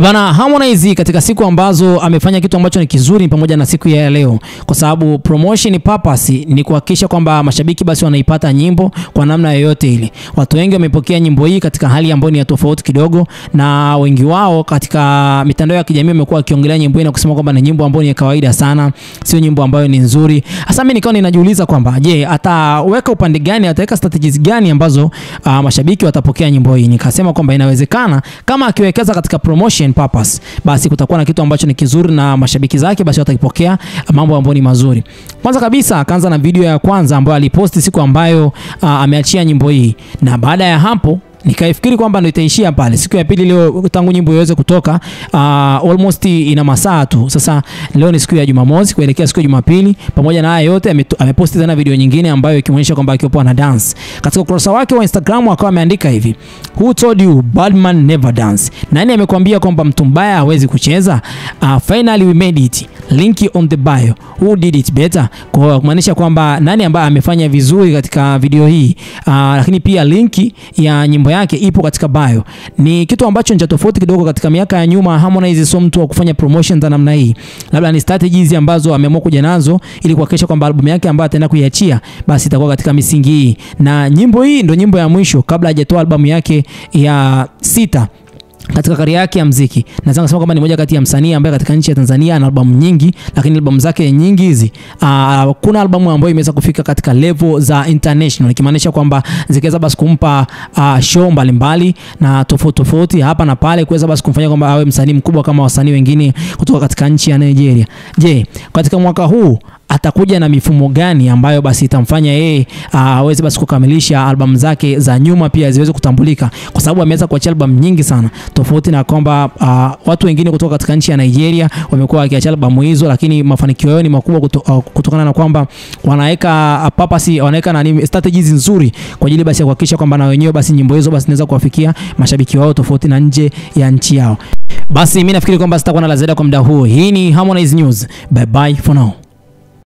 Bana, Harmonize katika siku ambazo amefanya kitu ambacho ni kizuri pamoja na siku ya leo, kwa sababu promotion purpose ni kuhakikisha kwamba mashabiki basi wanaipata nyimbo kwa namna yoyote ile. Watu wengi wamepokea nyimbo hii katika hali ambayo ni tofauti kidogo, na wengi wao katika mitandao ya kijamii wamekuwa wakiongelea nyimbo hii na kusema kwamba ni nyimbo ambayo ni kawaida sana, sio nyimbo ambayo ni nzuri. Hasa mimi nikawa ninajiuliza kwamba je, ataweka upande gani, ataweka strategies gani ambazo mashabiki watapokea nyimbo hii. Nikasema kwamba inawezekana kama akiwekeza katika promotion purpose, basi kutakuwa na kitu ambacho ni kizuri na mashabiki zake basi watakipokea mambo ambayo ni mazuri. Kwanza kabisa akaanza na video ya kwanza ambayo aliposti siku ambayo ameachia nyimbo hii, na baada ya hapo nikaifikiri kwamba ndio itaishia pale. Siku ya pili leo tangu nyimbo iweze kutoka almost ina masaa tu. Sasa leo ni siku ya Jumamosi kuelekea siku ya Jumapili. Pamoja na haya yote ameposti tena video nyingine ambayo ikionyesha kwamba akiwa na dance. Katika ukurasa wake wa Instagram akawa ameandika hivi: "Who told you bad man never dance?" Nani amekwambia kwamba mtu mbaya hawezi kucheza? Finally we made it. Link on the bio. Who did it better? Kwa kumaanisha kwamba nani ambaye amefanya vizuri katika video hii. Lakini pia linki ya nyimbo yake ipo katika bio. Ni kitu ambacho ni tofauti kidogo. Katika miaka ya nyuma Harmonize sio mtu wa kufanya promotion za namna hii. Labda ni strategies ambazo ameamua kuja nazo ili kuhakikisha kwamba album yake ambayo ataenda kuiachia basi itakuwa katika misingi hii. Na nyimbo hii ndio nyimbo ya mwisho kabla hajatoa albamu yake ya 6 katika career yake ya muziki. Naweza kusema kama ni moja kati ya msanii ambaye katika nchi ya Tanzania ana albamu nyingi, lakini albamu zake nyingi hizi kuna albamu ambayo imeweza kufika katika level za international, ikimaanisha kwamba zikaweza basi kumpa show mbalimbali na tofauti hapa na pale, kuweza basi kumfanya kwamba awe msanii mkubwa kama wasanii wengine kutoka katika nchi ya Nigeria. Je, katika mwaka huu atakuja na mifumo gani ambayo basi itamfanya yeye aweze basi kukamilisha albamu zake za nyuma pia ziweze kutambulika? Kwa sababu ameweza kuachia albamu nyingi sana, tofauti na kwamba watu wengine kutoka katika nchi ya Nigeria wamekuwa wakiachia albamu hizo, lakini mafanikio yao ni makubwa kutokana na kwamba wanaweka purpose, wanaweka na strategies nzuri kwa ajili basi ya kuhakikisha kwamba na wenyewe basi nyimbo hizo basi zinaweza kuwafikia mashabiki wao tofauti na nje ya nchi yao. Basi mimi nafikiri kwamba sitakuwa na la ziada kwa muda huu. Hii ni Harmonize News. Bye bye for now.